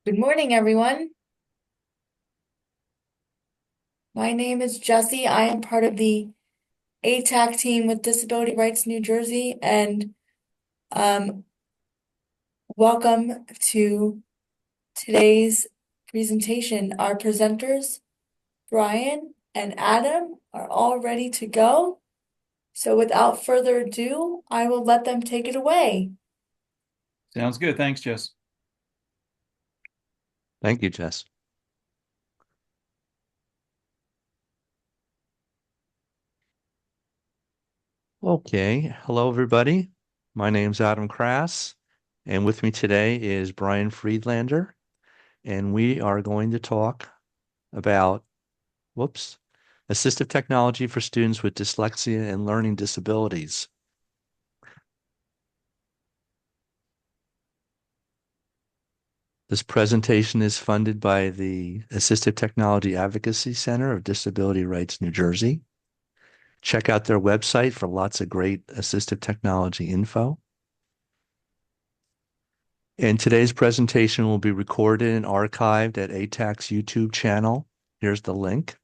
Good morning, everyone. My name is Jessie. I am part of the ATAC team with Disability Rights New Jersey, and um, welcome to today's presentation. Our presenters, Brian and Adam, are all ready to go. So without further ado, I will let them take it away. Sounds good. Thanks, Jess. Thank you, Jess. Okay, hello everybody. My name's Adam Krass, and with me today is Brian Friedlander, and we are going to talk about, assistive technology for students with dyslexia and learning disabilities. This presentation is funded by the Assistive Technology Advocacy Center of Disability Rights New Jersey. Check out their website for lots of great assistive technology info. And today's presentation will be recorded and archived at ATAC's YouTube channel. Here's the link.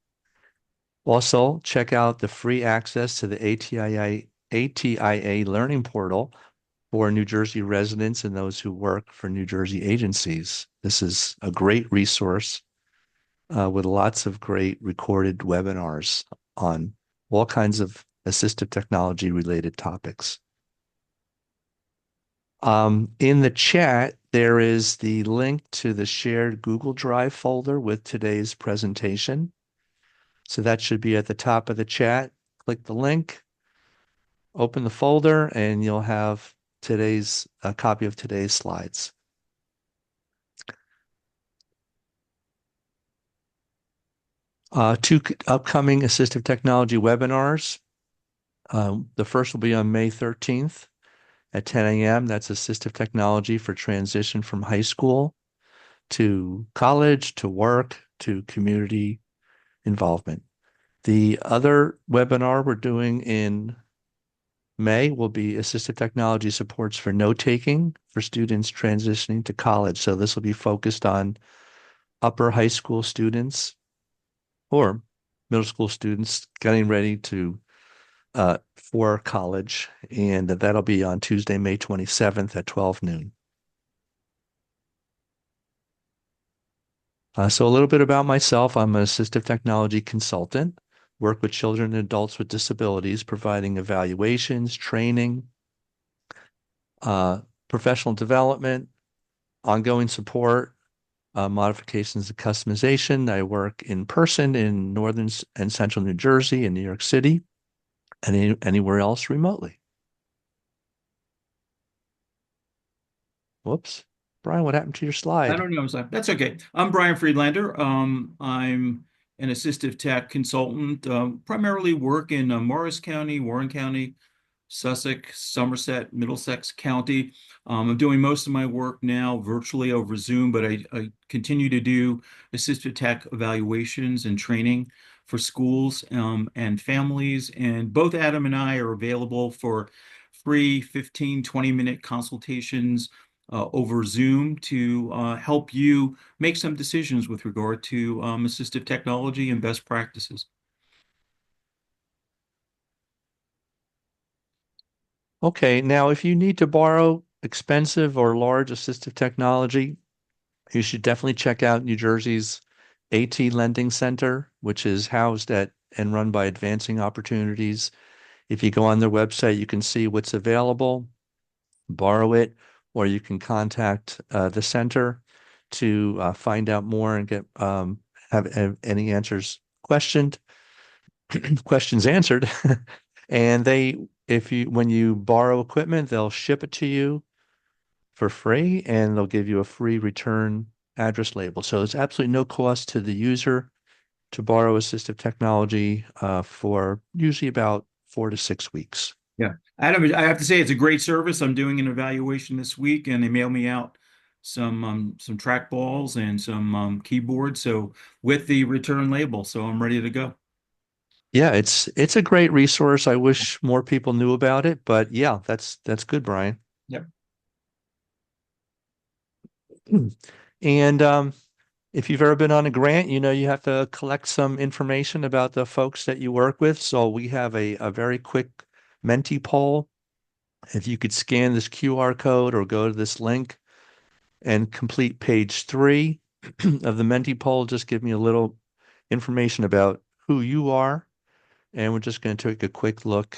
Also, check out the free access to the ATIA Learning Portal for New Jersey residents and those who work for New Jersey agencies. This is a great resource with lots of great recorded webinars on all kinds of assistive technology related topics. In the chat, there is the link to the shared Google Drive folder with today's presentation. So that should be at the top of the chat. Click the link, open the folder, and you'll have a copy of today's slides. Two upcoming assistive technology webinars. The first will be on May 13th at 10 a.m. That's assistive technology for transition from high school to college, to work, to community involvement. The other webinar we're doing in May will be assistive technology supports for note-taking for students transitioning to college. So this will be focused on upper high school students or middle school students getting ready for college. And that'll be on Tuesday, May 27th at 12 noon. So a little bit about myself. I'm an assistive technology consultant, work with children and adults with disabilities, providing evaluations, training, professional development, ongoing support, modifications and customization. I work in person in northern and central New Jersey and New York City, and anywhere else remotely. Whoops. Brian, what happened to your I slide? don't know. That's okay. I'm Brian Friedlander. I'm an assistive tech consultant, primarily work in Morris County, Warren County, Sussex, Somerset, Middlesex County. I'm doing most of my work now virtually over Zoom, but I continue to do assistive tech evaluations and training for schools and families. And both Adam and I are available for free 15, 20-minute consultations over Zoom to help you make some decisions with regard to assistive technology and best practices. Okay, now if you need to borrow expensive or large assistive technology, you should definitely check out New Jersey's AT Lending Center, which is housed at and run by Advancing Opportunities. If you go on their website, you can see what's available, borrow it, or you can contact the center to find out more and have any questions answered. And when you borrow equipment, they'll ship it to you for free and they'll give you a free return address label. So there's absolutely no cost to the user to borrow assistive technology for usually about 4 to 6 weeks. Yeah. Adam, I have to say it's a great service. I'm doing an evaluation this week and they mail me out some track balls and some keyboards. So with the return label, so I'm ready to go. Yeah, it's a great resource. I wish more people knew about it, but yeah, that's good, Brian. Yep. And if you've ever been on a grant, you know you have to collect some information about the folks that you work with. So we have a very quick Menti poll. If you could scan this QR code or go to this link and complete page 3 of the Menti poll, just give me a little information about who you are. And we're just going to take a quick look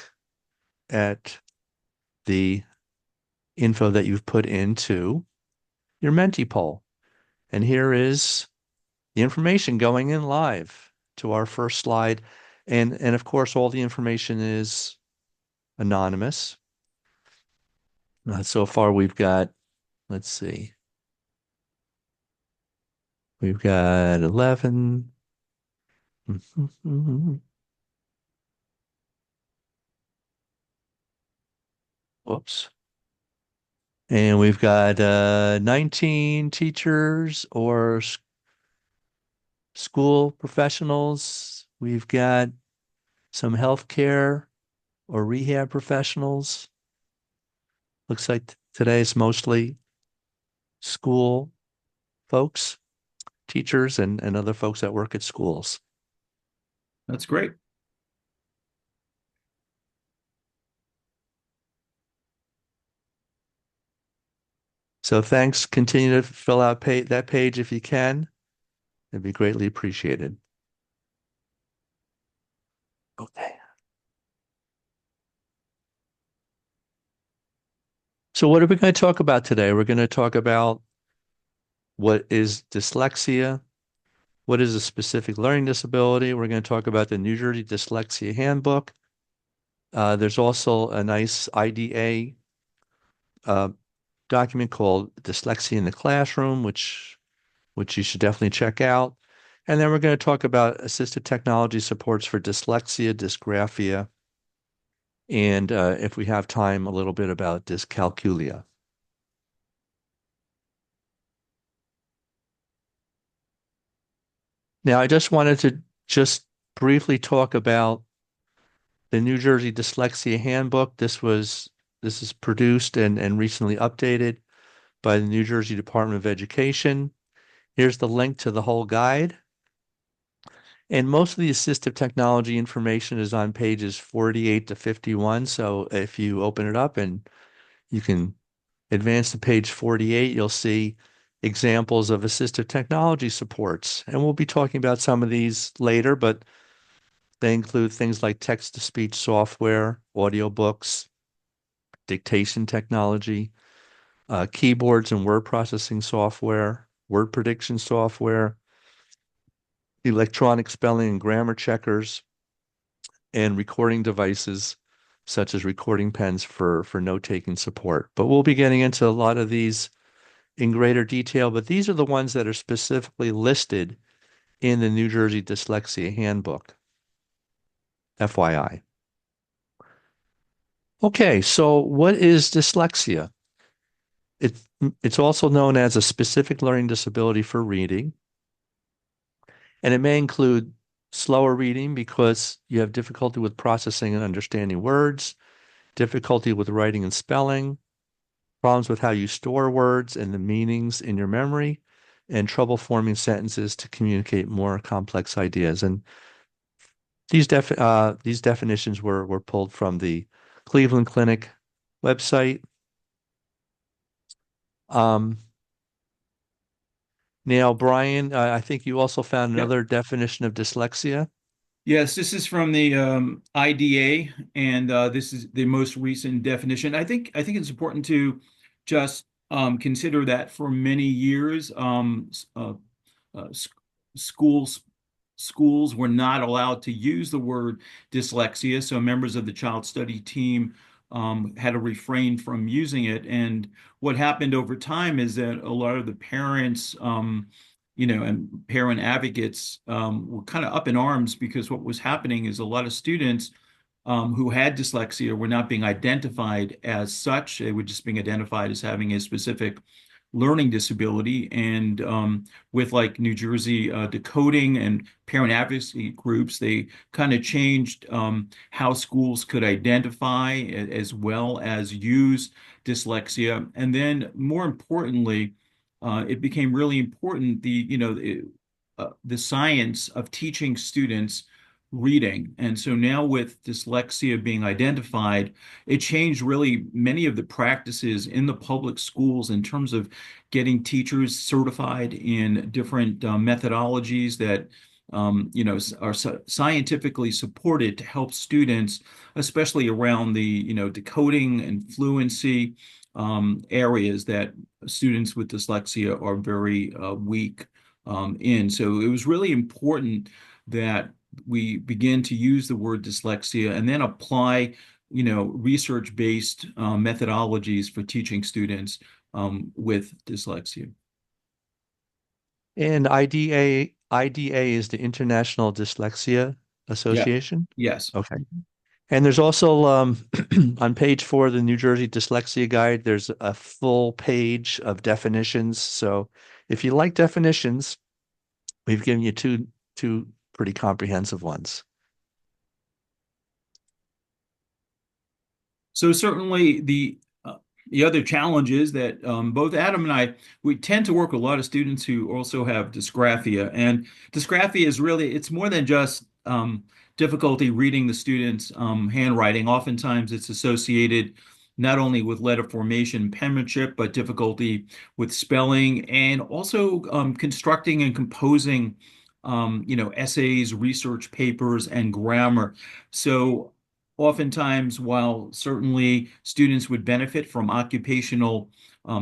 at the info that you've put into your Menti poll. And here is the information going in live to our first slide. And of course, all the information is anonymous. So far, we've got, let's see, we've got 11. Whoops. And we've got 19 teachers or school professionals. We've got some healthcare or rehab professionals. Looks like today's mostly school folks, teachers, and other folks that work at schools. That's great. So thanks. Continue to fill out that page if you can. It'd be greatly appreciated. Okay. So what are we going to talk about today? We're going to talk about what is dyslexia, what is a specific learning disability. We're going to talk about the New Jersey Dyslexia Handbook. There's also a nice IDA document called Dyslexia in the Classroom, which you should definitely check out. And then we're going to talk about assistive technology supports for dyslexia, dysgraphia, and if we have time, a little bit about dyscalculia. Now, I just wanted to just briefly talk about the New Jersey Dyslexia Handbook. This is produced and recently updated by the New Jersey Department of Education. Here's the link to the whole guide. And most of the assistive technology information is on pages 48 to 51. So if you open it up and you can advance to page 48, you'll see examples of assistive technology supports. And we'll be talking about some of these later, but they include things like text-to-speech software, audiobooks, dictation technology, keyboards and word processing software, word prediction software, electronic spelling and grammar checkers, and recording devices such as recording pens for note-taking support. But we'll be getting into a lot of these in greater detail, but these are the ones that are specifically listed in the New Jersey Dyslexia Handbook, FYI. Okay, so what is dyslexia? It's also known as a specific learning disability for reading, and it may include slower reading because you have difficulty with processing and understanding words, difficulty with writing and spelling, problems with how you store words and the meanings in your memory, and trouble forming sentences to communicate more complex ideas. And these definitions were pulled from the Cleveland Clinic website. Now, Brian, I think you also found Yep. another definition of dyslexia. Yes, this is from the IDA, and this is the most recent definition. I think it's important to just consider that for many years, uh, s- schools schools were not allowed to use the word dyslexia, so members of the child study team had to refrain from using it. And what happened over time is that a lot of the parents, and parent advocates were kind of up in arms because what was happening is a lot of students who had dyslexia were not being identified as such. They were just being identified as having a specific learning disability. And with like New Jersey decoding and parent advocacy groups, they kind of changed how schools could identify as well as use dyslexia. And then more importantly, it became really important, the science of teaching students reading. And so now with dyslexia being identified, it changed really many of the practices in the public schools in terms of getting teachers certified in different methodologies that are scientifically supported to help students, especially around the, decoding and fluency areas that students with dyslexia are very weak in. So it was really important that we begin to use the word dyslexia and then apply, research-based methodologies for teaching students with dyslexia. And IDA is the International Dyslexia Yeah. Association. Yes. Okay. And there's also on page 4 of the New Jersey Dyslexia Guide, there's a full page of definitions. So if you like definitions, we've given you two pretty comprehensive ones. So certainly the other challenge is that both Adam and I, we tend to work with a lot of students who also have dysgraphia, and dysgraphia is really, it's more than just difficulty reading the student's handwriting. Oftentimes it's associated not only with letter formation, penmanship, but difficulty with spelling and also constructing and composing essays, research papers, and grammar. So oftentimes, while certainly students would benefit from occupational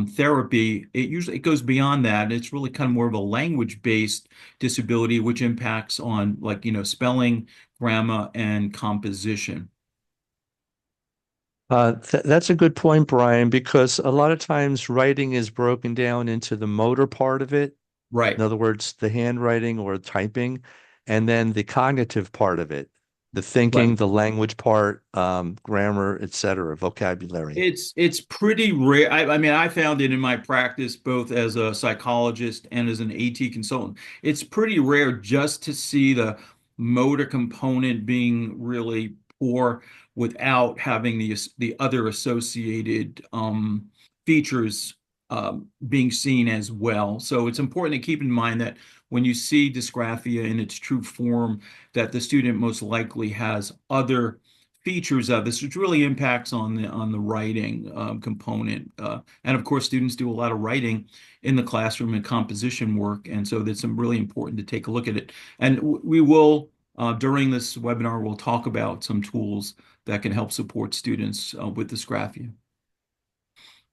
therapy, it goes beyond that. It's really kind of more of a language-based disability, which impacts on like, spelling, grammar, and composition. That's a good point, Brian, because a lot of times writing is broken down into the motor part of it. In Right. other words, the handwriting or typing, and then the cognitive part of it, the thinking, Right. the language part, grammar, etc., vocabulary. It's pretty rare. I mean, I found it in my practice both as a psychologist and as an AT consultant. It's pretty rare just to see the motor component being really poor without having the other associated features being seen as well. So it's important to keep in mind that when you see dysgraphia in its true form, that the student most likely has other features of this, which really impacts on the writing component. And of course, students do a lot of writing in the classroom and composition work, and so that's really important to take a look at it. And we will, during this webinar, we'll talk about some tools that can help support students with dysgraphia.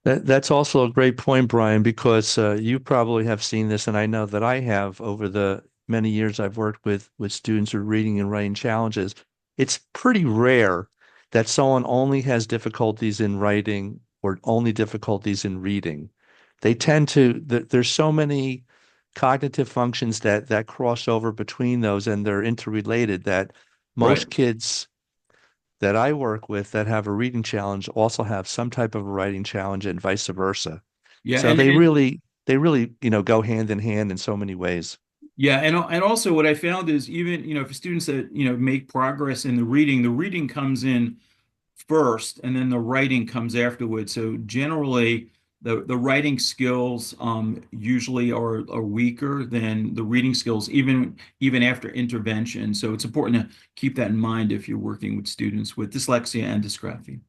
That's also a great point, Brian, because you probably have seen this, and I know that I have over the many years I've worked with students with reading and writing challenges. It's pretty rare that someone only has difficulties in writing or only difficulties in reading. They tend to, there's so many cognitive functions that cross over between those, and they're interrelated that Right. most kids that I work with that have a reading challenge also have some type of a writing challenge and vice versa. Yeah, So they really, go hand in hand in so many ways. yeah, and also what I found is even, for students that, make progress in the reading comes in first, and then the writing comes afterwards. So generally, the writing skills usually are weaker than the reading skills, even after intervention. So it's important to keep that in mind if you're working with students with dyslexia and dysgraphia.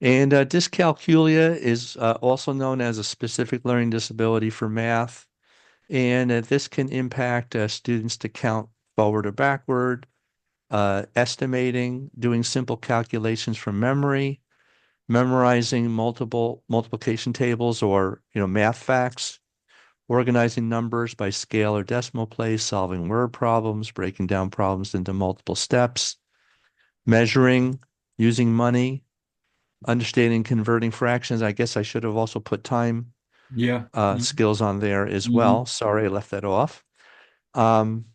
And dyscalculia is also known as a specific learning disability for math. And this can impact students to count forward or backward, estimating, doing simple calculations from memory, memorizing multiple multiplication tables or math facts, organizing numbers by scale or decimal place, solving word problems, breaking down problems into multiple steps, measuring, using money, understanding converting fractions. I guess I should have also put time Yeah. skills on there as Mhm. well. Sorry, I left that off. Um,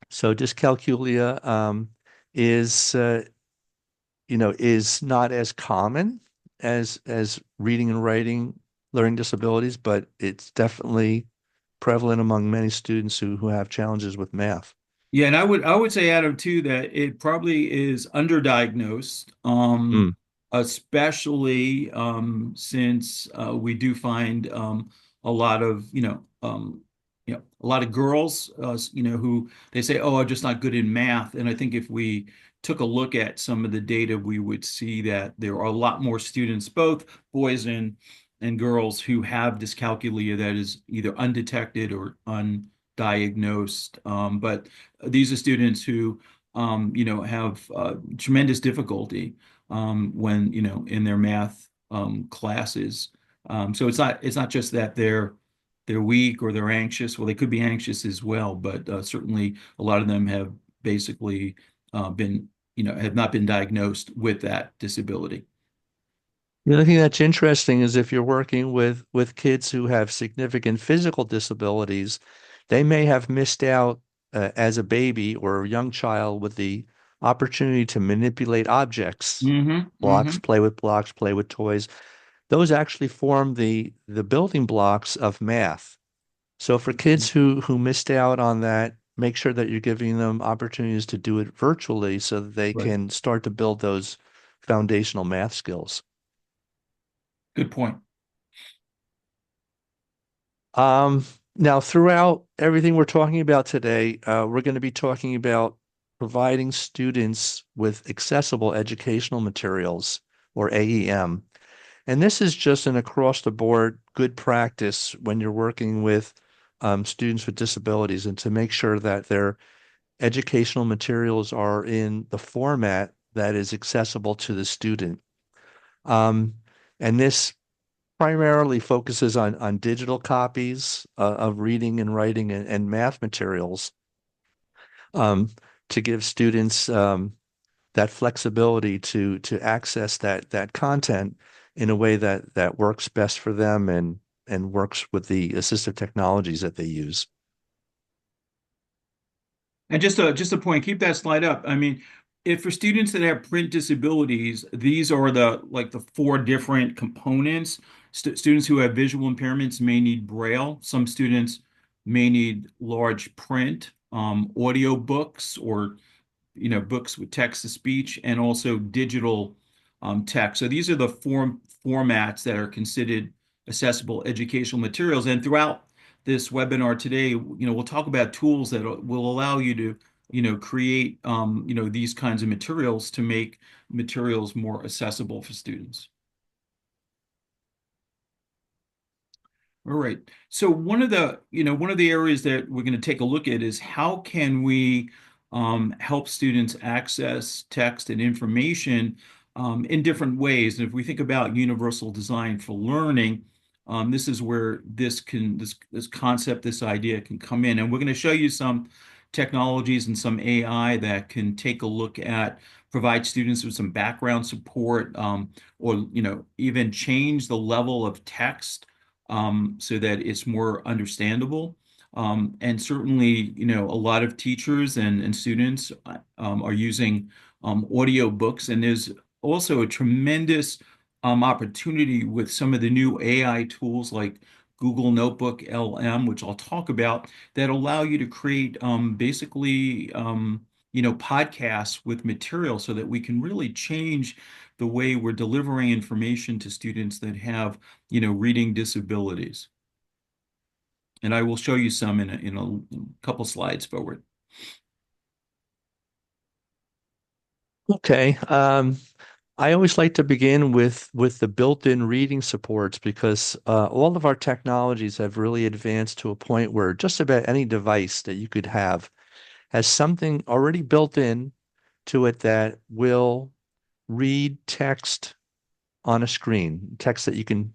so dyscalculia is is not as common as reading and writing learning disabilities, but it's definitely prevalent among many students who have challenges with math. Yeah, and I would say, Adam, too, that it probably is underdiagnosed. Mm. especially since we do find a lot of a lot of girls who they say, oh, I'm just not good in math. And I think if we took a look at some of the data, we would see that there are a lot more students, both boys and girls, who have dyscalculia that is either undetected or undiagnosed. But these are students who have tremendous difficulty when in their math classes. So it's not just that they're weak or they're anxious. Well, they could be anxious as well, but certainly a lot of them have basically been have not been diagnosed with that disability. The other thing that's interesting is if you're working with kids who have significant physical disabilities, they may have missed out as a baby or a young child with the opportunity to manipulate objects, Hmm. blocks, Hmm. blocks, play with toys. Those actually form the building blocks of math. So for kids who missed out on that, make sure that you're giving them opportunities to do it virtually so that they Right. can start to build those foundational math skills. Good point. Um, Now, throughout everything we're talking about today, we're going to be talking about providing students with accessible educational materials, or AEM. And this is just an across the board good practice when you're working with students with disabilities, and to make sure that their educational materials are in the format that is accessible to the student. Um, and this primarily focuses on digital copies of reading and writing and math materials, um, to give students that flexibility to access that content in a way that works best for them and works with the assistive technologies that they use. And just a point, keep that slide up. I mean, if for students that have print disabilities, these are the four different components. Students who have visual impairments may need Braille. Some students may need large print, audio books, or books with text to speech, and also digital text. So these are the formats that are considered accessible educational materials. And throughout this webinar today, we'll talk about tools that will allow you to, create, these kinds of materials to make materials more accessible for students. All right. So one of the areas that we're going to take a look at is how can we help students access text and information in different ways. And if we think about universal design for learning, this is where this concept, this idea can come in. And we're going to show you some technologies and some AI that can take a look at provide students with some background support, or even change the level of text so that it's more understandable. And certainly, a lot of teachers and students are using audio books, and there's also a tremendous opportunity with some of the new AI tools like Google Notebook LM, which I'll talk about, that allow you to create basically podcasts with material so that we can really change the way we're delivering information to students that have reading disabilities. And I will show you some in a couple slides forward. Okay. I always like to begin with the built-in reading supports because all of our technologies have really advanced to a point where just about any device that you could have has something already built in to it that will read text on a screen, text that you can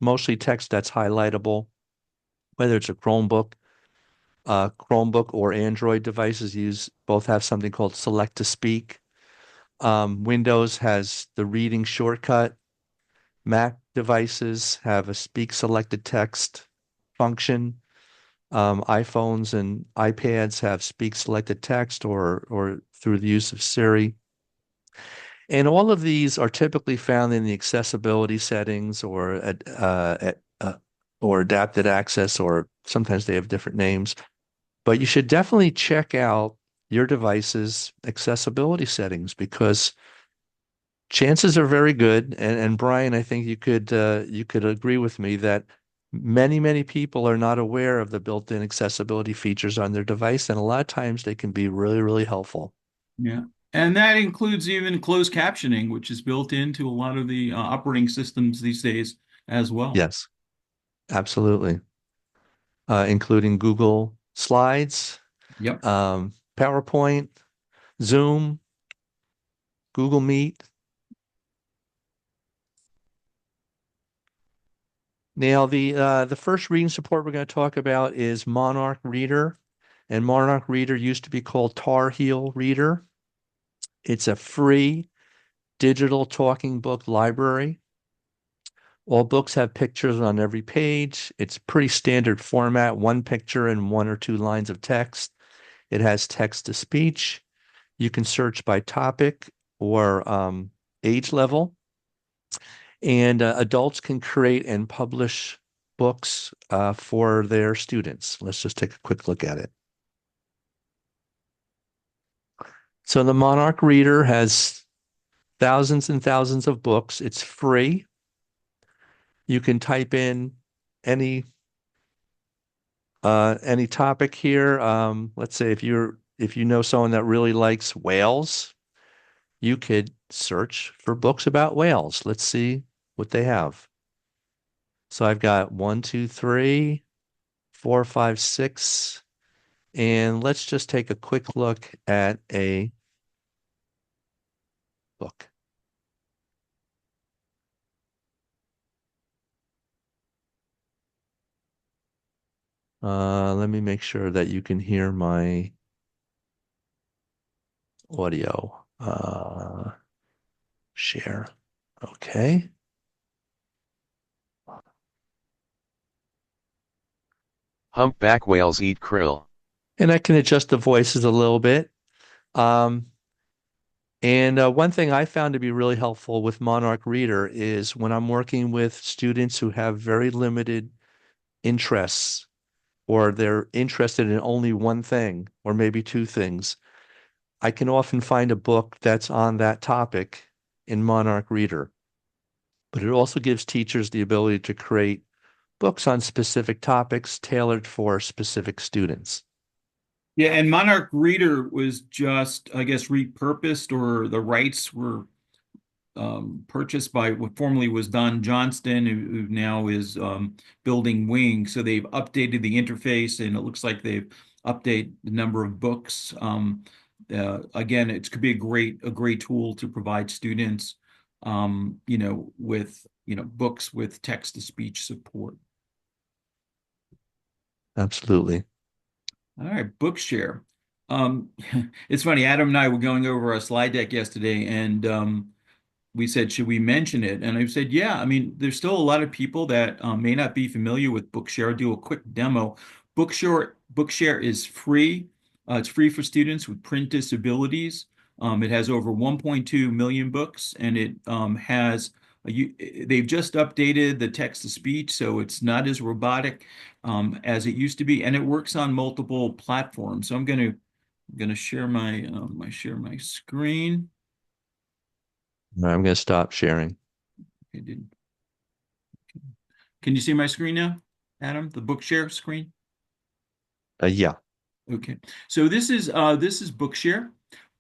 mostly text that's highlightable, whether it's a Chromebook or Android devices use both have something called Select to Speak. Windows has the reading shortcut. Mac devices have a speak selected text function. iPhones and iPads have speak selected text or through the use of Siri. And all of these are typically found in the accessibility settings or adapted access, or sometimes they have different names. But you should definitely check out your device's accessibility settings because chances are very good, and Brian, I think you could agree with me that many people are not aware of the built-in accessibility features on their device, and a lot of times they can be really helpful. Yeah. And that includes even closed captioning, which is built into a lot of the operating systems these days as well. Yes, absolutely. Including Google Slides, Yep. PowerPoint, Zoom, Google Meet. Now, the first reading support we're going to talk about is Monarch Reader, and Monarch Reader used to be called Tar Heel Reader. It's a free digital talking book library. All books have pictures on every page. It's pretty standard format, one picture and one or two lines of text. It has text to speech. You can search by topic or age level. And adults can create and publish books for their students. Let's just take a quick look at it. So the Monarch Reader has thousands and thousands of books. It's free. You can type in any any topic here. Let's say if you know someone that really likes whales, you could search for books about whales. Let's see what they have. So I've got 1, 2, 3, 4, 5, 6, and let's just take a quick look at a book. Let me make sure that you can hear my audio. Share. Okay. Humpback whales eat krill. And I can adjust the voices a little bit. Um, and one thing I found to be really helpful with Monarch Reader is when I'm working with students who have very limited interests, or they're interested in only one thing or maybe two things, I can often find a book that's on that topic in Monarch Reader. But it also gives teachers the ability to create books on specific topics tailored for specific students. Yeah, and Monarch Reader was just, I guess, repurposed, or the rights were purchased by what formerly was Don Johnston, who now is building Wing. So they've updated the interface, and it looks like they've updated the number of books. Again, it could be a great tool to provide students, with books with text to speech support. Absolutely. All right, Bookshare. Um, it's funny, Adam and I were going over a slide deck yesterday, and we said, should we mention it? And I said, yeah, I mean, there's still a lot of people that may not be familiar with Bookshare. I'll do a quick demo. Bookshare is free. It's free for students with print disabilities. It has over 1.2 million books, and it they've just updated the text to speech, so it's not as robotic as it used to be, and it works on multiple platforms. So I'm gonna share my screen. All right, I'm going to stop sharing. Can you see my screen now, Adam? The Bookshare screen? Yeah. Okay. So this is Bookshare.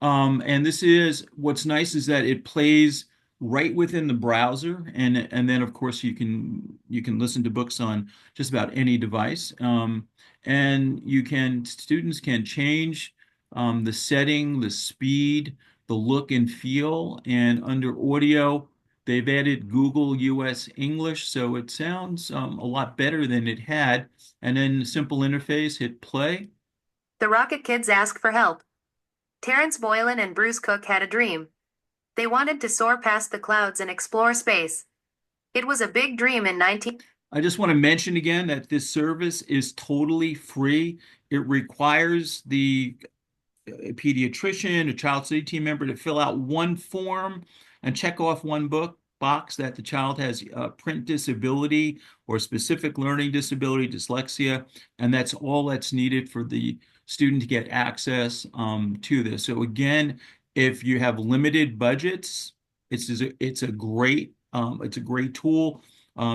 And this is what's nice is that it plays right within the browser, and then of course you can listen to books on just about any device. And students can change the setting, the speed, the look and feel, and under audio, they've added Google US English, so it sounds a lot better than it had. And then simple interface, hit play. The Rocket Kids ask for help. Terrence Boylan and Bruce Cook had a dream. They wanted to soar past the clouds and explore space. It was a big dream in 19... I just want to mention again that this service is totally free. It requires the pediatrician, a child safety team member to fill out one form and check off one box that the child has a print disability or specific learning disability, dyslexia, and that's all that's needed for the student to get access to this. So again, if you have limited budgets, it's a great tool.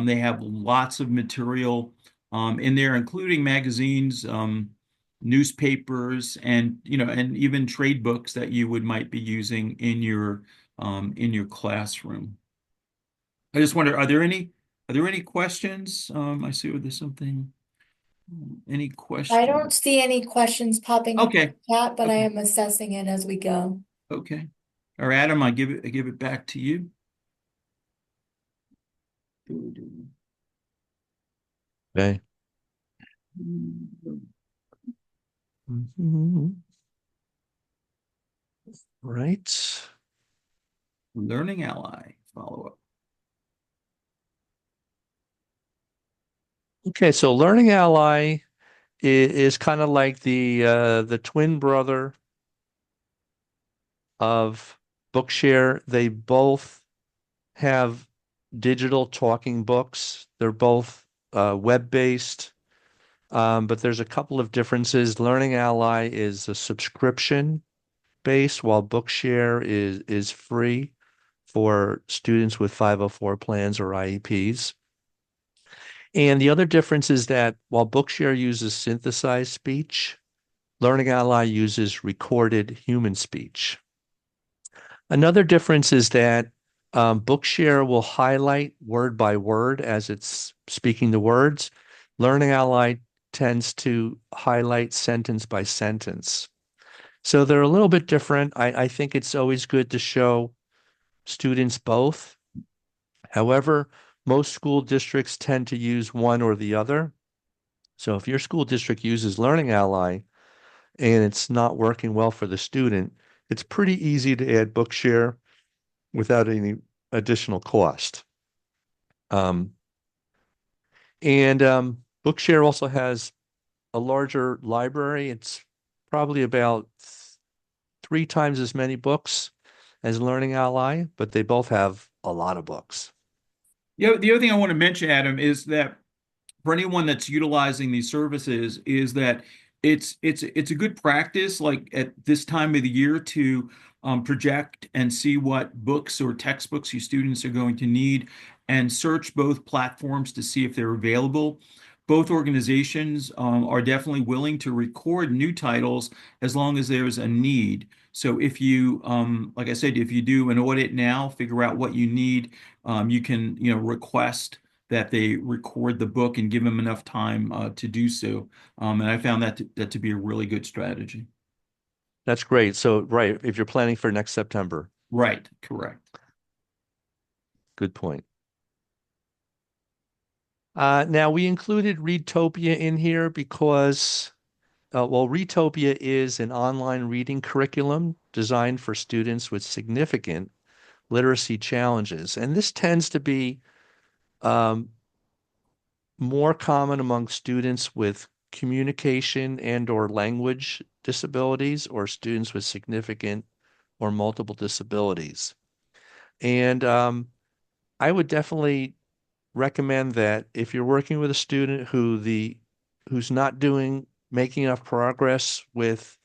They have lots of material in there, including magazines, newspapers, and and even trade books that you might be using in your classroom. I just wonder, are there any questions? I see where there's something. Any I questions? don't see any questions popping up in Okay. the chat, but I Okay. am assessing it as we go. Okay. All right, Adam, I give it back to you. Okay. Mhm. Right. Learning Ally follow-up. Okay, so Learning Ally is kind of like the twin brother of Bookshare. They both have digital talking books. They're both web-based, but there's a couple of differences. Learning Ally is a subscription base, while Bookshare is free for students with 504 plans or IEPs. And the other difference is that while Bookshare uses synthesized speech, Learning Ally uses recorded human speech. Another difference is that Bookshare will highlight word by word as it's speaking the words. Learning Ally tends to highlight sentence by sentence. So they're a little bit different. I think it's always good to show students both. However, most school districts tend to use one or the other. So if your school district uses Learning Ally and it's not working well for the student, it's pretty easy to add Bookshare without any additional cost. Um, and Bookshare also has a larger library. It's probably about 3 times as many books as Learning Ally, but they both have a lot of books. The other thing I want to mention, Adam, is that for anyone that's utilizing these services is that it's a good practice, like at this time of the year, to project and see what books or textbooks your students are going to need, and search both platforms to see if they're available. Both organizations are definitely willing to record new titles as long as there's a need. So if you, like I said, if you do an audit now, figure out what you need, you can, request that they record the book and give them enough time to do so. And I found that to be a really good strategy. That's great. So, right, if you're planning for next September, Right, correct. good point. Now we included Readtopia in here because, well, Readtopia is an online reading curriculum designed for students with significant literacy challenges. And this tends to be um, more common among students with communication and or language disabilities or students with significant or multiple disabilities. And I would definitely recommend that if you're working with a student who's not making enough progress with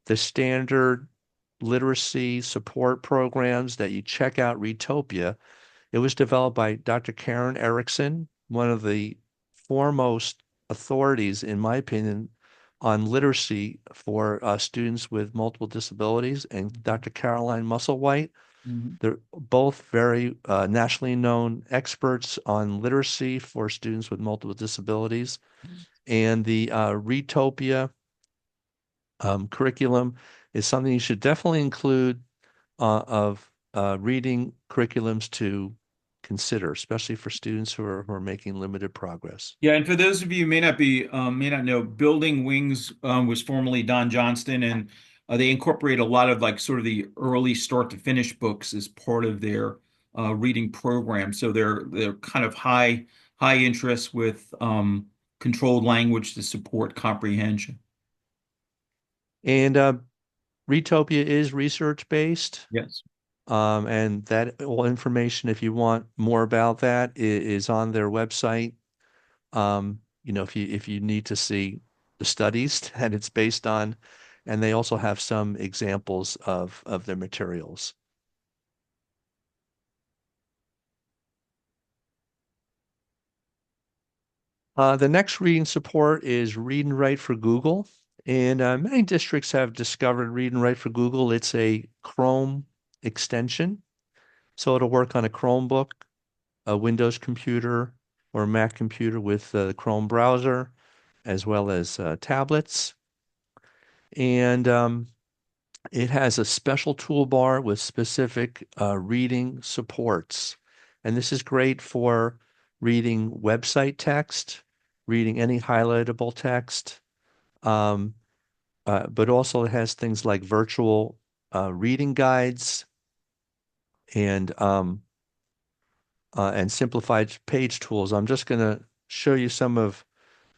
the standard literacy support programs, that you check out Readtopia. It was developed by Dr. Karen Erickson, one of the foremost authorities, in my opinion, on literacy for students with multiple disabilities, and Dr. Caroline Musselwhite. Mhm. They're both very nationally known experts on literacy for students with multiple disabilities. And the Readtopia curriculum is something you should definitely include of reading curriculums to consider, especially for students who are making limited progress. Yeah, and for those of you who may not know, Building Wings was formerly Don Johnston, and they incorporate a lot of like sort of the early start to finish books as part of their reading program. So they're kind of high interest with controlled language to support comprehension. And Readtopia is research-based. Yes. And that all information, if you want more about that, is on their website. If you need to see the studies that it's based on, and they also have some examples of their materials. The next reading support is Read and Write for Google. And many districts have discovered Read and Write for Google. It's a Chrome extension. So it'll work on a Chromebook, a Windows computer, or a Mac computer with the Chrome browser, as well as tablets. And it has a special toolbar with specific reading supports. And this is great for reading website text, reading any highlightable text, but also it has things like virtual reading guides and simplified page tools. I'm just going to show you some of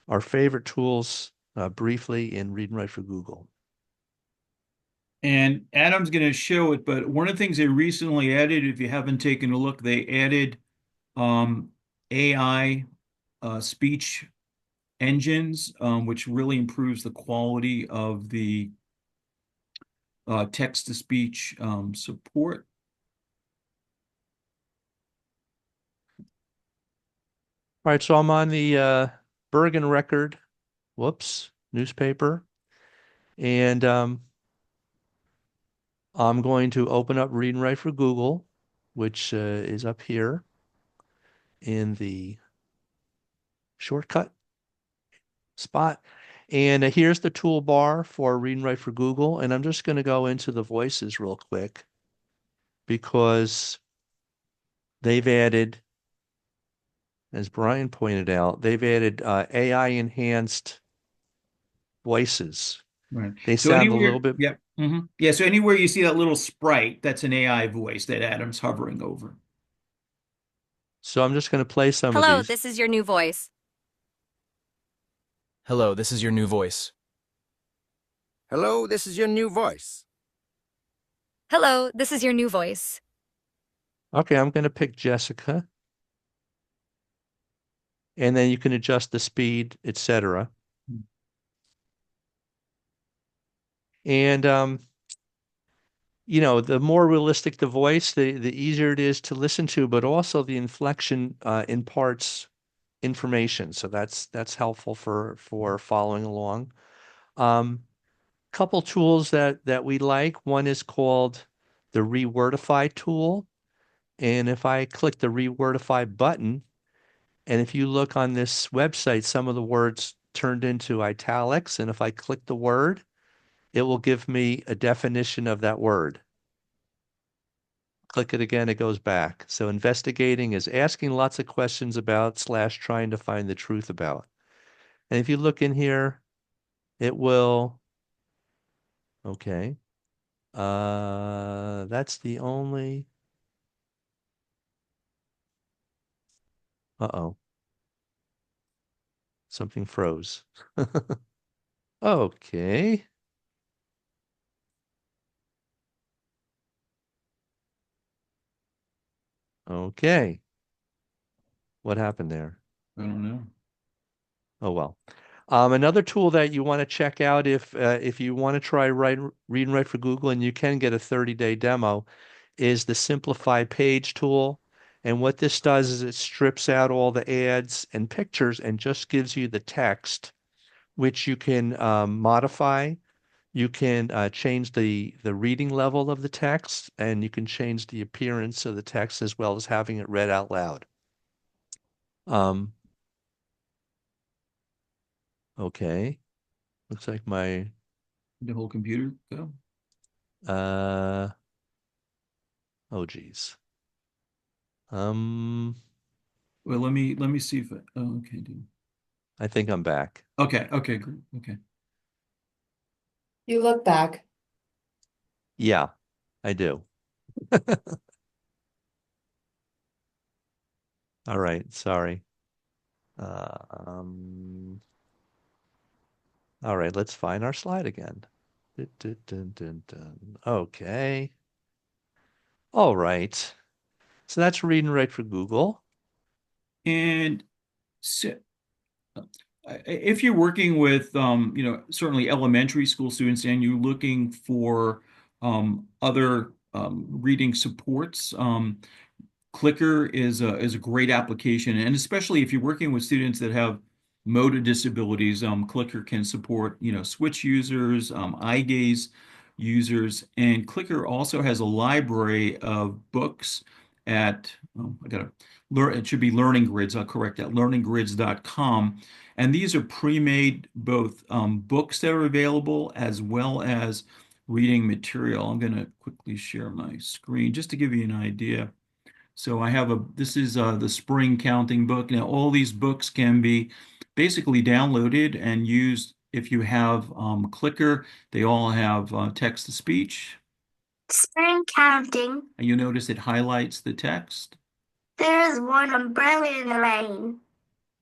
our favorite tools briefly in Read and Write for Google. And Adam's going to show it, but one of the things they recently added, if you haven't taken a look, they added AI speech engines, which really improves the quality of the text-to-speech support. All right, so I'm on the Bergen Record, newspaper, and I'm going to open up Read and Write for Google, which is up here in the shortcut spot. And here's the toolbar for Read and Write for Google. And I'm just going to go into the voices real quick because they've added, as Brian pointed out, they've added AI enhanced voices. Right. They So sound a anywhere, little bit. yeah. Yeah, so anywhere you see that little sprite, that's an AI voice that Adam's hovering over. So I'm just going to play some of Hello, these. this is your new voice. Hello, this is your new voice. Hello, this is your new voice. Hello, this is your new voice. Okay, I'm going to pick Jessica. And then you can adjust the speed, etc. And the more realistic the voice, the easier it is to listen to, but also the inflection imparts information. So that's helpful for following along. Couple tools that we like. One is called the Rewordify tool. And if I click the Rewordify button, and if you look on this website, some of the words turned into italics. And if I click the word, it will give me a definition of that word. Click it again, it goes back. So investigating is asking lots of questions about / trying to find the truth about. And if you look in here, it will, okay. That's the only, uh-oh. Something froze. Okay. Okay. What happened there? I don't know. Oh, well. Another tool that you want to check out if you want to try Read and Write for Google, and you can get a 30-day demo, is the Simplify Page tool. And what this does is it strips out all the ads and pictures and just gives you the text, which you can modify. You can change the reading level of the text, and you can change the appearance of the text as well as having it read out loud. Okay. Looks like my The whole computer go. Oh geez. Well, let me see if okay, dude. I think I'm back. Okay, great. Okay. You look back. Yeah, I do. All right, sorry. All right, let's find our slide again. Dun, dun, dun, dun, dun. Okay. All right. So that's Read and Write for Google. And so, if you're working with, certainly elementary school students and you're looking for other reading supports, Clicker is a great application. And especially if you're working with students that have motor disabilities. Clicker can support, switch users, eye gaze users, and Clicker also has a library of books at, I gotta learn, it should be Learning Grids, I'll correct that, learninggrids.com. And these are pre-made both books that are available as well as reading material. I'm going to quickly share my screen just to give you an idea. So this is the spring counting book. Now, all these books can be basically downloaded and used if you have Clicker. They all have text to speech. Spring counting. And you notice it highlights the text. There is one umbrella in the lane.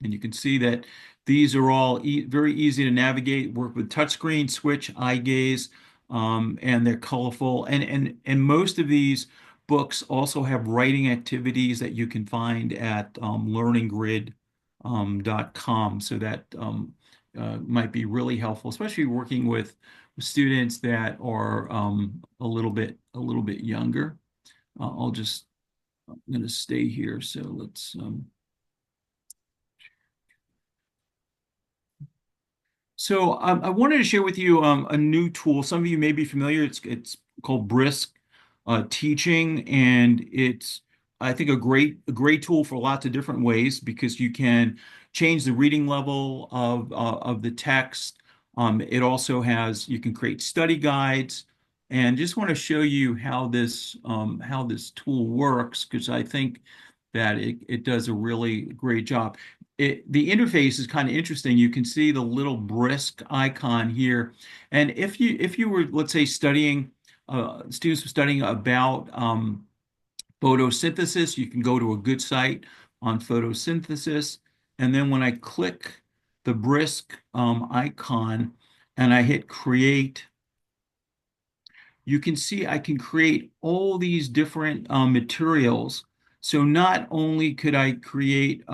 And you can see that these are all very easy to navigate, work with touchscreen, switch, eye gaze, and they're colorful. And most of these books also have writing activities that you can find at learninggrid.com. So that might be really helpful, especially working with students that are a little bit younger. I'm going to stay here. So let's. So I wanted to share with you a new tool. Some of you may be familiar. It's called Brisk Teaching, and it's, I think, a great tool for lots of different ways because you can change the reading level of the text. It also you can create study guides, and just want to show you how this tool works because I think that it does a really great job. The interface is kind of interesting. You can see the little brisk icon here. And if you were, let's say, students were studying about photosynthesis, you can go to a good site on photosynthesis. And then when I click the brisk icon and I hit create, you can see I can create all these different materials. So not only could I create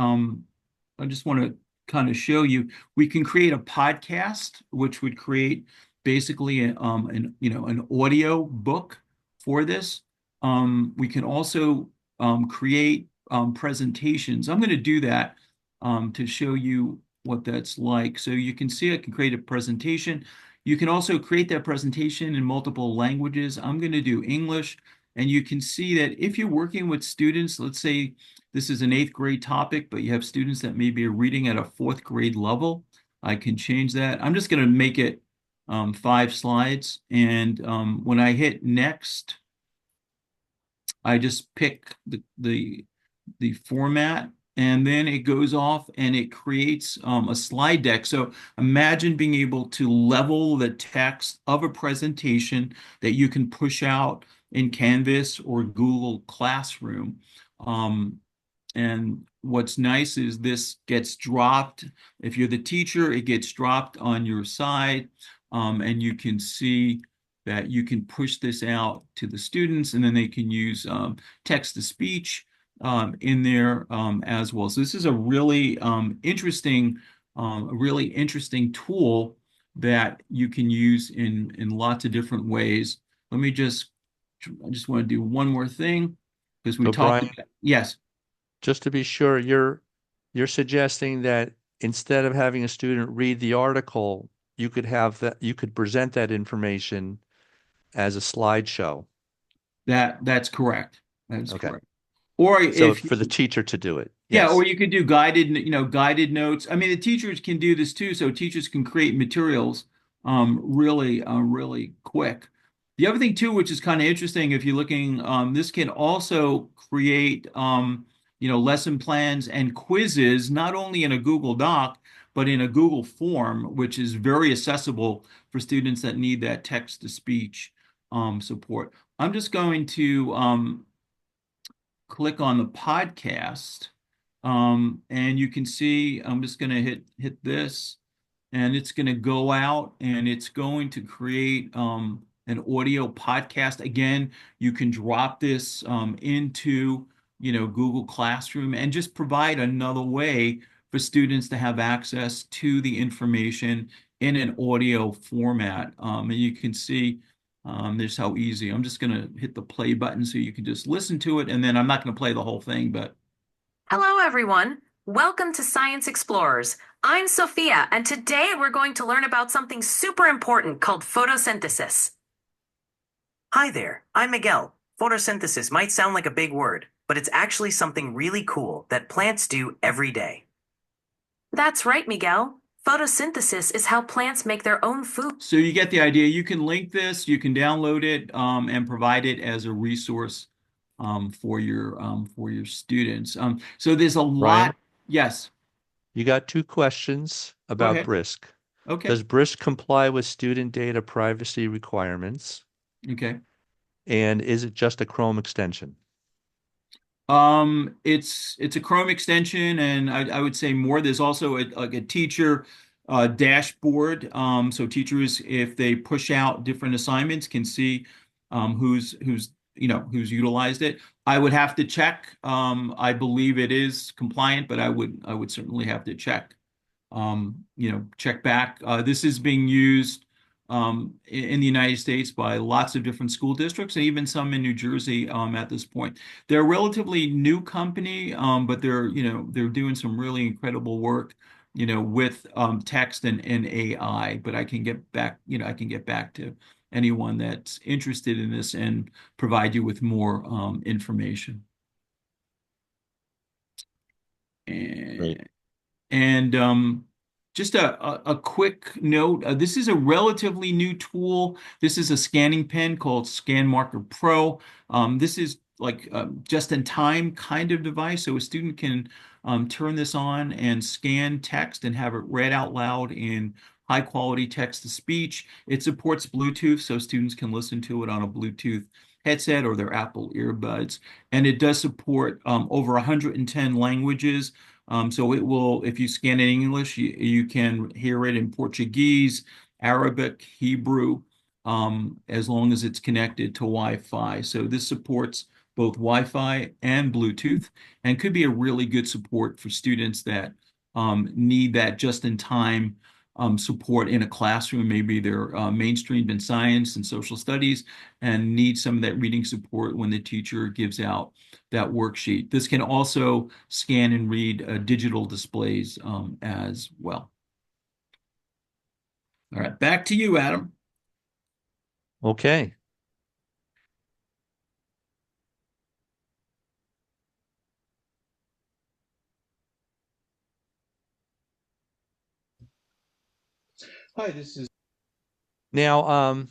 I just want to kind of show you, we can create a podcast, which would create basically an audio book for this. We can also create presentations. I'm going to do that to show you what that's like. So you can see I can create a presentation. You can also create that presentation in multiple languages. I'm going to do English. And you can see that if you're working with students, let's say this is an 8th grade topic, but you have students that maybe are reading at a 4th grade level, I can change that. I'm just going to make it 5 slides. And when I hit next, I just pick the format, and then it goes off and it creates a slide deck. So imagine being able to level the text of a presentation that you can push out in Canvas or Google Classroom. And what's nice is this gets dropped. If you're the teacher, it gets dropped on your side, and you can see that you can push this out to the students, and then they can use text-to-speech in there as well. So this is a really interesting tool that you can use in lots of different ways. I just want to do one more thing because we So talked Brian, about, yes. just to be sure, you're suggesting that instead of having a student read the article, you could present that information as a slideshow. That's correct. That's Okay. correct. Or So if for the teacher to do it. yeah, Yes. or you could do guided notes. I mean, the teachers can do this too, so teachers can create materials really quick. The other thing too, which is kind of interesting, if you're looking, this can also create lesson plans and quizzes, not only in a Google Doc, but in a Google form, which is very accessible for students that need that text-to-speech support. I'm just going to click on the podcast, and you can see I'm just going to hit this, and it's going to go out and it's going to create an audio podcast. Again, you can drop this into Google Classroom and just provide another way for students to have access to the information in an audio format. And you can see there's how easy. I'm just going to hit the play button so you can just listen to it, and then I'm not going to play the whole thing, but Hello, everyone. Welcome to Science Explorers. I'm Sophia, and today we're going to learn about something super important called photosynthesis. Hi there, I'm Miguel. Photosynthesis might sound like a big word, but it's actually something really cool that plants do every day. That's right, Miguel. Photosynthesis is how plants make their own food. So you get the idea. You can link this, you can download it, and provide it as a resource for your students. So there's a Brian, lot. Yes, you got two questions go about ahead. Brisk. Okay. Does Brisk comply with student data privacy requirements? Okay. And is it just a Chrome extension? It's a Chrome extension, and I would say more. There's also like a teacher dashboard. So teachers, if they push out different assignments, can see who's utilized it. I would have to check. I believe it is compliant, but I would certainly have to check. Check back. This is being used in the United States by lots of different school districts and even some in New Jersey at this point. They're a relatively new company, but they're doing some really incredible work, with text and AI. But I can get back to anyone that's interested in this and provide you with more information. Great. And just a quick note, this is a relatively new tool. This is a scanning pen called Scan Marker Pro. This is like just-in-time kind of device, so a student can turn this on and scan text and have it read out loud in high-quality text-to-speech. It supports Bluetooth, so students can listen to it on a Bluetooth headset or their Apple earbuds. And it does support over 110 languages. So it will, if you scan in English, you can hear it in Portuguese, Arabic, Hebrew, as long as it's connected to Wi-Fi. So this supports both Wi-Fi and Bluetooth, and could be a really good support for students that need that just-in-time support in a classroom. Maybe they're mainstreamed in science and social studies and need some of that reading support when the teacher gives out that worksheet. This can also scan and read digital displays as well. All right, back to you, Adam. Okay. Hi, this is Now,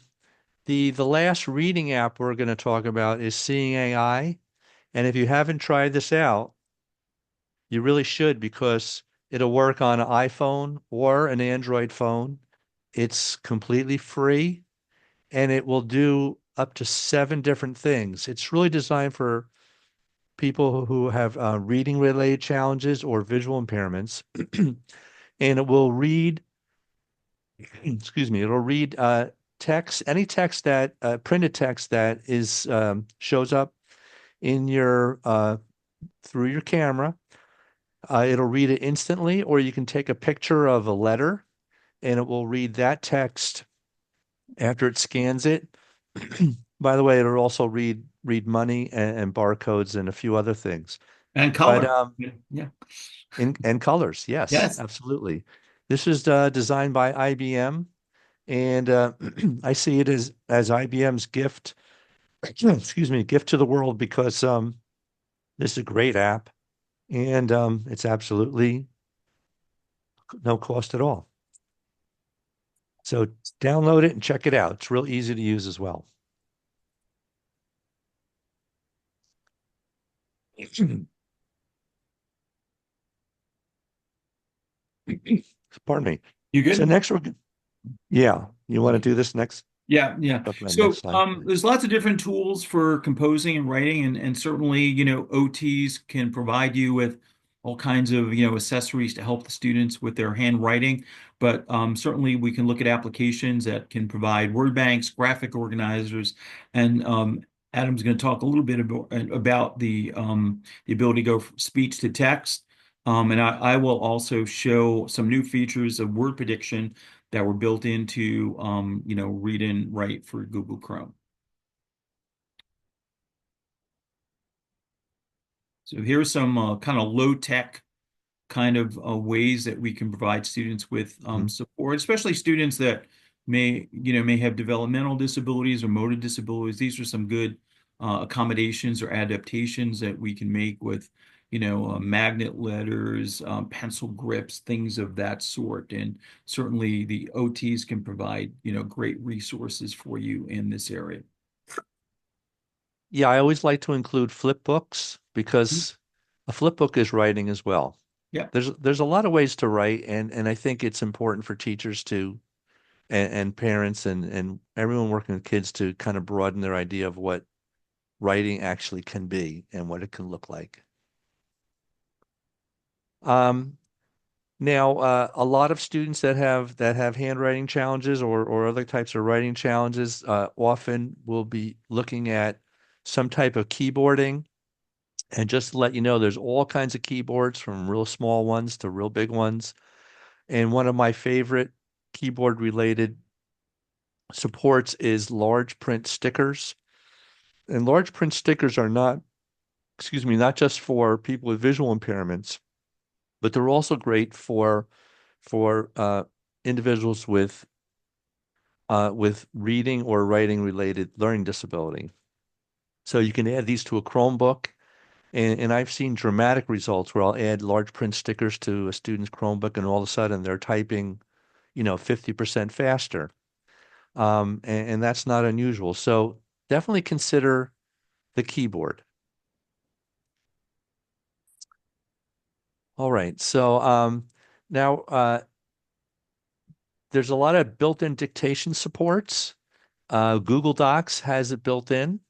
the last reading app we're going to talk about is Seeing AI. And if you haven't tried this out, you really should, because it'll work on an iPhone or an Android phone. It's completely free, and it will do up to 7 different things. It's really designed for people who have reading related challenges or visual impairments. And it will read, excuse me, it'll read text, any text that printed text that is shows up in your through your camera. It'll read it instantly, or you can take a picture of a letter and it will read that text after it scans it. By the way, it'll also read money and barcodes and a few other things. and color. But Yeah. and colors, yes, Yes. absolutely. This is designed by IBM, and I see it as IBM's gift, excuse me, gift to the world, because this is a great app, and it's absolutely no cost at all. So download it and check it out. It's real easy to use as well. Pardon me. You good? So next yeah, you want to do this next? Yeah. Talk about So next slide. there's lots of different tools for composing and writing, and certainly, OTs can provide you with all kinds of, accessories to help the students with their handwriting. But certainly we can look at applications that can provide word banks, graphic organizers, and Adam's going to talk a little bit about the ability to go from speech to text. And I will also show some new features of word prediction that were built into, read and write for Google Chrome. So here's some kind of low-tech kind of ways that we can provide students with support, especially students that may have developmental disabilities or motor disabilities. These are some good accommodations or adaptations that we can make with, magnet letters, pencil grips, things of that sort. And certainly the OTs can provide, great resources for you in this area. Yeah, I always like to include flip books because a flip book is writing as well. Yeah. There's a lot of ways to write, and I think it's important for teachers to and parents and everyone working with kids to kind of broaden their idea of what writing actually can be and what it can look like. Now, a lot of students that have handwriting challenges or other types of writing challenges often will be looking at some type of keyboarding. And just to let you know, there's all kinds of keyboards from real small ones to real big ones. And one of my favorite keyboard related supports is large print stickers. And large print stickers are not just for people with visual impairments, but they're also great for individuals with reading or writing related learning disability. So you can add these to a Chromebook, and I've seen dramatic results where I'll add large print stickers to a student's Chromebook, and all of a sudden they're typing, 50% faster. And that's not unusual. So definitely consider the keyboard. All right. So now there's a lot of built-in dictation supports. Google Docs has it built in,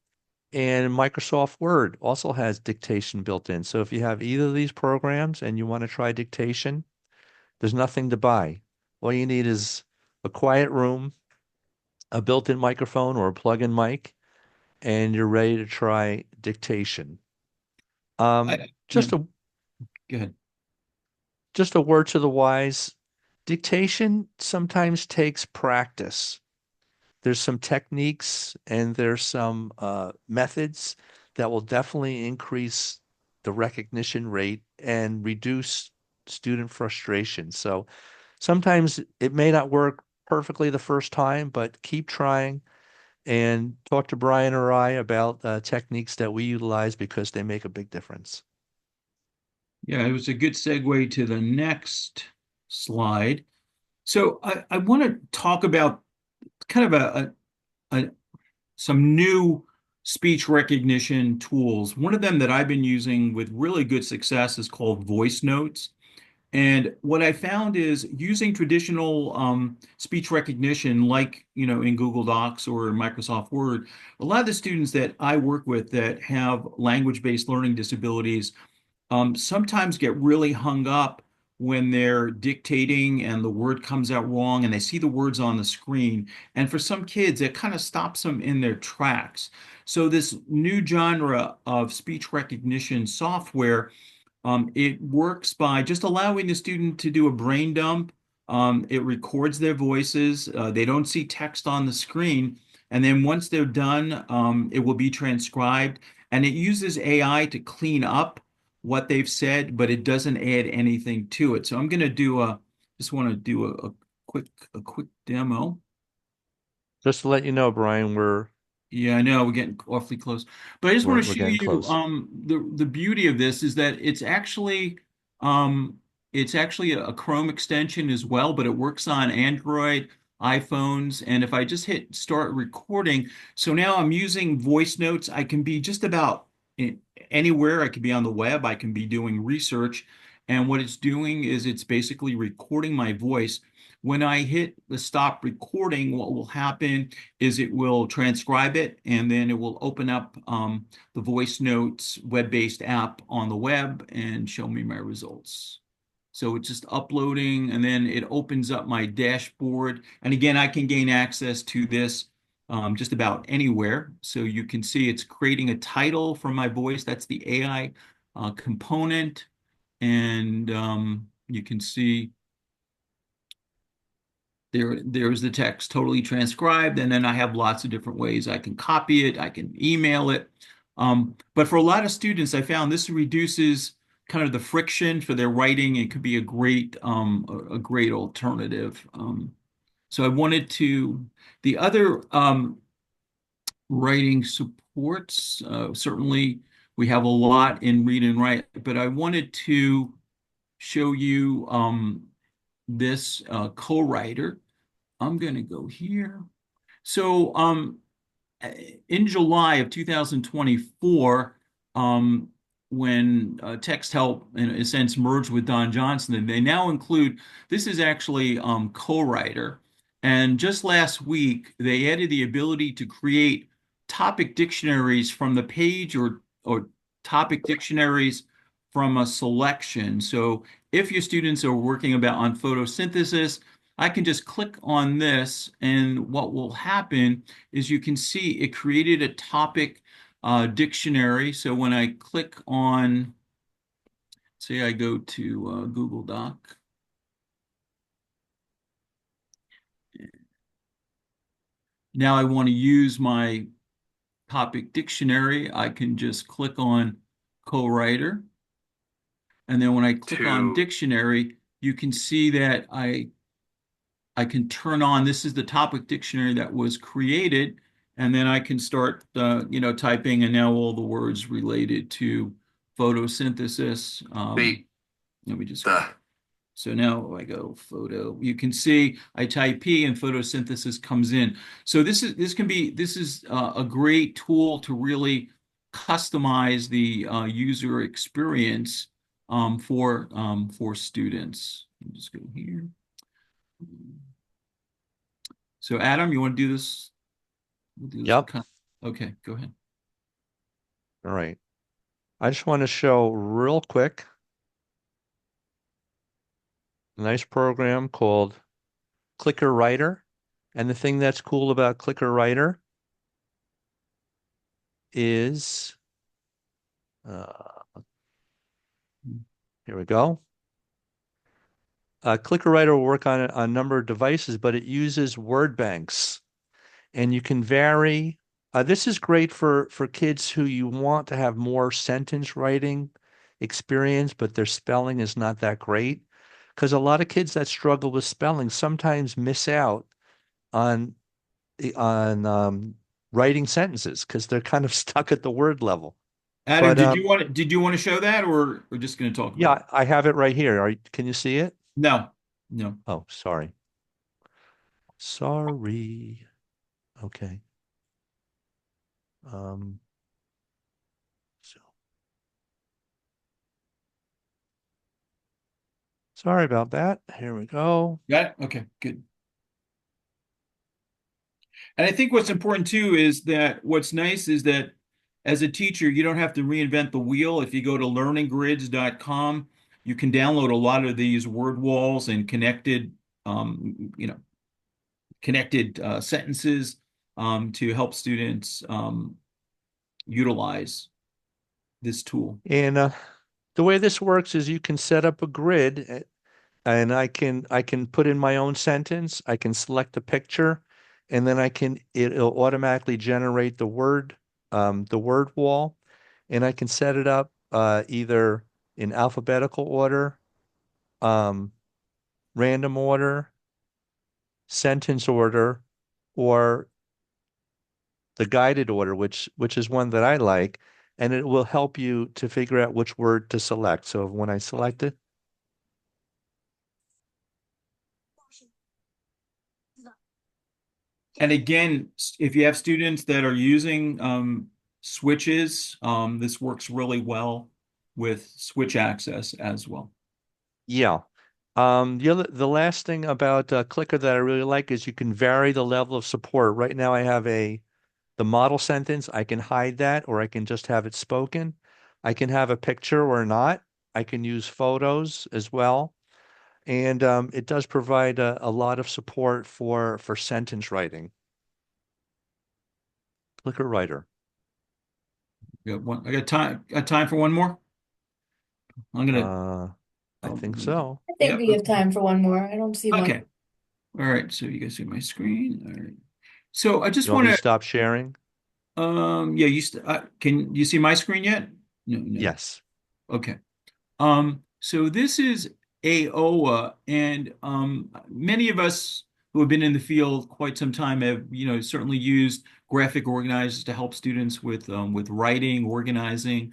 and Microsoft Word also has dictation built in. So if you have either of these programs and you want to try dictation, there's nothing to buy. All you need is a quiet room, a built-in microphone or a plug-in mic, and you're ready to try dictation. Just Go ahead. Just a word to the wise. Dictation sometimes takes practice. There's some techniques and there's some methods that will definitely increase the recognition rate and reduce student frustration. So sometimes it may not work perfectly the first time, but keep trying and talk to Brian or I about techniques that we utilize because they make a big difference. Yeah, it was a good segue to the next slide. So I want to talk about kind of some new speech recognition tools. One of them that I've been using with really good success is called voice notes. And what I found is using traditional speech recognition, like in Google Docs or Microsoft Word, a lot of the students that I work with that have language-based learning disabilities sometimes get really hung up when they're dictating and the word comes out wrong and they see the words on the screen. And for some kids, it kind of stops them in their tracks. So this new genre of speech recognition software, it works by just allowing the student to do a brain dump. It records their voices. They don't see text on the screen. And then once they're done, it will be transcribed. And it uses AI to clean up what they've said, but it doesn't add anything to it. So I'm going to just want to do a quick demo. Just to let you know, Brian, Yeah, I know we're getting awfully close, but I just want to show getting you close. the beauty of this is that it's actually a Chrome extension as well, but it works on Android, iPhones, and if I just hit start recording, so now I'm using voice notes. I can be just about anywhere. I could be on the web. I can be doing research, and what it's doing is it's basically recording my voice. When I hit the stop recording, what will happen is it will transcribe it and then it will open up the voice notes web-based app on the web and show me my results. So it's just uploading and then it opens up my dashboard. And again, I can gain access to this just about anywhere. So you can see it's creating a title from my voice. That's the AI component. And you can see there's the text totally transcribed, and then I have lots of different ways I can copy it, I can email it. But for a lot of students, I found this reduces kind of the friction for their writing. It could be a great alternative. So I wanted to the other writing supports. Certainly, we have a lot in read and write, but I wanted to show you this co-writer. I'm going to go here. So in July of 2024, when Text Help, in a sense, merged with Don Johnson, and they now include, this is actually co-writer. And just last week, they added the ability to create topic dictionaries from the page or topic dictionaries from a selection. So if your students are working on photosynthesis, I can just click on this, and what will happen is you can see it created a topic dictionary. So when I click on, say I go to Google Doc. Now I want to use my topic dictionary. I can just click on co-writer. And then when I click on dictionary, you can see that I can turn on, this is the topic dictionary that was created, and then I can start, typing, and now all the words related to photosynthesis. Let me just, so now I go photo, you can see I type P and photosynthesis comes in. So this is a great tool to really customize the user experience for students. I'll just go here. So Adam, you want to do this? We'll do this. Yep. Okay, go ahead. All right. I just want to show real quick a nice program called Clicker Writer. And the thing that's cool about Clicker Writer is, here we go. Clicker Writer will work on a number of devices, but it uses word banks. And you can vary. This is great for kids who you want to have more sentence writing experience, but their spelling is not that great. Because a lot of kids that struggle with spelling sometimes miss out on writing sentences because they're kind of stuck at the word level. Adam, But did you want to show that, or we're just going to talk about yeah, it? I have it right here. Can you see it? No. Oh, sorry. Sorry. Okay. So sorry about that. Here we go. Got it? Okay, good. And I think what's important too is that what's nice is that as a teacher, you don't have to reinvent the wheel. If you go to learninggrids.com, you can download a lot of these word walls and um, you know, connected sentences to help students utilize this tool. And the way this works is you can set up a grid and I can put in my own sentence. I can select a picture and then it'll automatically generate the word wall, and I can set it up either in alphabetical order, random order, sentence order, or the guided order, which is one that I like, and it will help you to figure out which word to select. So when I select it, And again, if you have students that are using switches, this works really well with switch access as well. yeah. The last thing about Clicker that I really like is you can vary the level of support. Right now I have the model sentence. I can hide that, or I can just have it spoken. I can have a picture or not. I can use photos as well. And it does provide a lot of support for sentence writing. Clicker Writer. I got time for one more. I'm gonna. I think so. I think we have time for one more. I don't see one. Okay. All right. So you guys see my screen. All right. So I just You want me want to stop sharing? Yeah. Can you see my screen yet? No. Yes. Okay. So this is AOA, and many of us who have been in the field quite some time have, certainly used graphic organizers to help students with writing, organizing,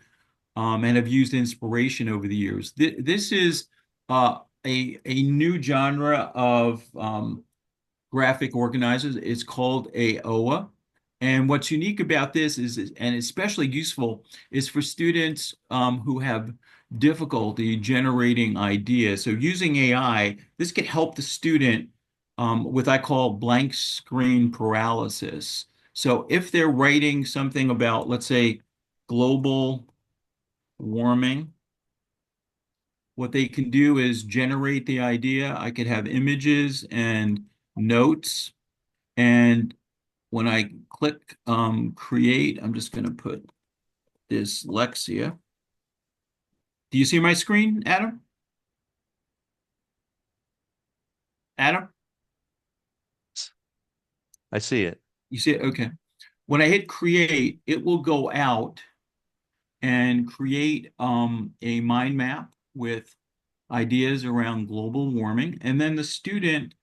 and have used inspiration over the years. This is a new genre of graphic organizers. It's called AOA. And what's unique about this and especially useful, is for students who have difficulty generating ideas. So using AI, this can help the student with I call blank screen paralysis. So if they're writing something about, let's say, global warming, what they can do is generate the idea. I could have images and notes. And when I click create, I'm just going to put dyslexia. Do you see my screen, Adam? Adam? I see it. You see it? Okay. When I hit create, it will go out and create a mind map with ideas around global warming. And then the student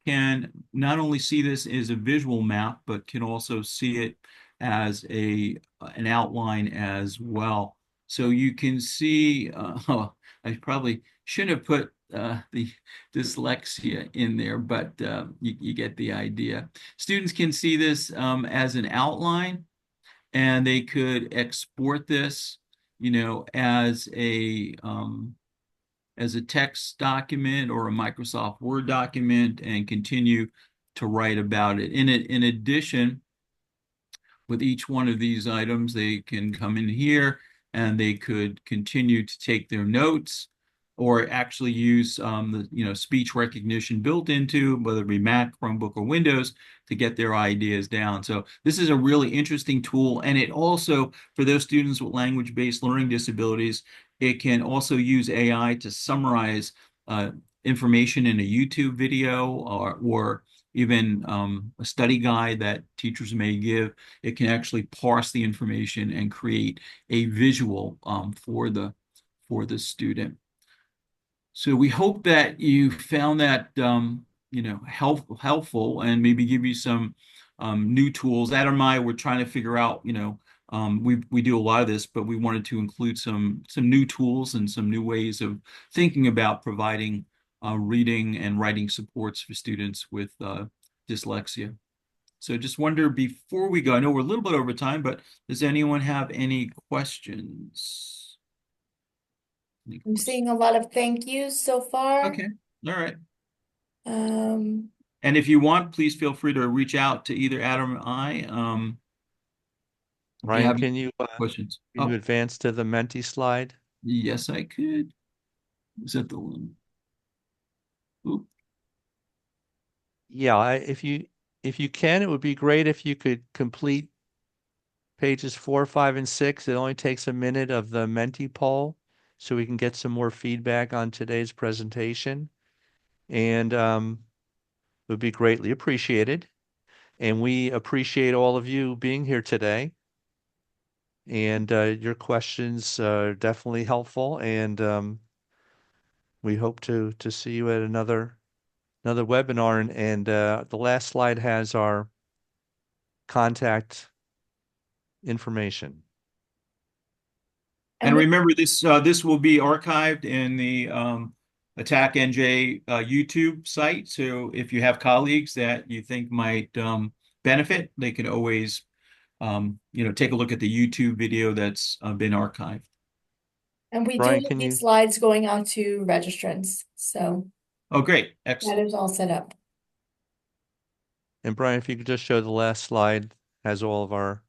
can not only see this as a visual map, but can also see it as an outline as well. So you can see, I probably shouldn't have put the dyslexia in there, but you get the idea. Students can see this as an outline, and they could export this, as a text document or a Microsoft Word document and continue to write about it. In addition, with each one of these items, they can come in here and they could continue to take their notes or actually use the speech recognition built into, whether it be Mac, Chromebook, or Windows, to get their ideas down. So this is a really interesting tool, and it also, for those students with language-based learning disabilities, it can also use AI to summarize information in a YouTube video or even a study guide that teachers may give. It can actually parse the information and create a visual for the student. So we hope that you found that helpful and maybe give you some new tools. Adam and I were trying to figure out, we do a lot of this, but we wanted to include some new tools and some new ways of thinking about providing reading and writing supports for students with dyslexia. So just wonder, before we go, I know we're a little bit over time, but does anyone have any questions? I'm seeing a lot of thank yous so far. Okay, all right. Um, And if you want, please feel free to reach out to either Adam or I. If you Ryan, have can you questions. can you Oh, advance to the Menti slide? yes, I could. Is that the one? Oop. Yeah, if you can, it would be great if you could complete pages 4, 5, and 6. It only takes a minute of the Menti poll, so we can get some more feedback on today's presentation, and would be greatly appreciated. And we appreciate all of you being here today. And your questions are definitely helpful, and we hope to see you at another webinar. And the last slide has our contact information. And remember, this will be archived in the Attack NJ YouTube site. So if you have colleagues that you think might benefit, they can always take a look at the YouTube video that's been archived. and we do Brian, have can these you? slides going out to registrants, so Oh, great. that Excellent. is all set up. And Brian, if you could just show the last slide, has all of our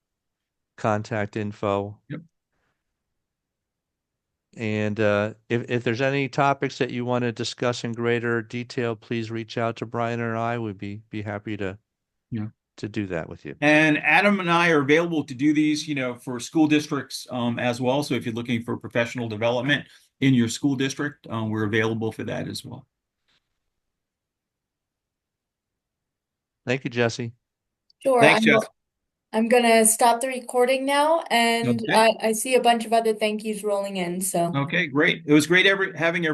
contact info. Yep. And if there's any topics that you want to discuss in greater detail, please reach out to Brian or I. We'd be happy to Yeah. to do that with you. And Adam and I are available to do these, for school districts as well. So if you're looking for professional development in your school district, we're available for that as well. Thank you, Jesse. Sure, Thanks, Jeff. I'm gonna stop the recording now, and Okay. I see a bunch of other thank yous rolling in, so. Okay, great. It was great having everybody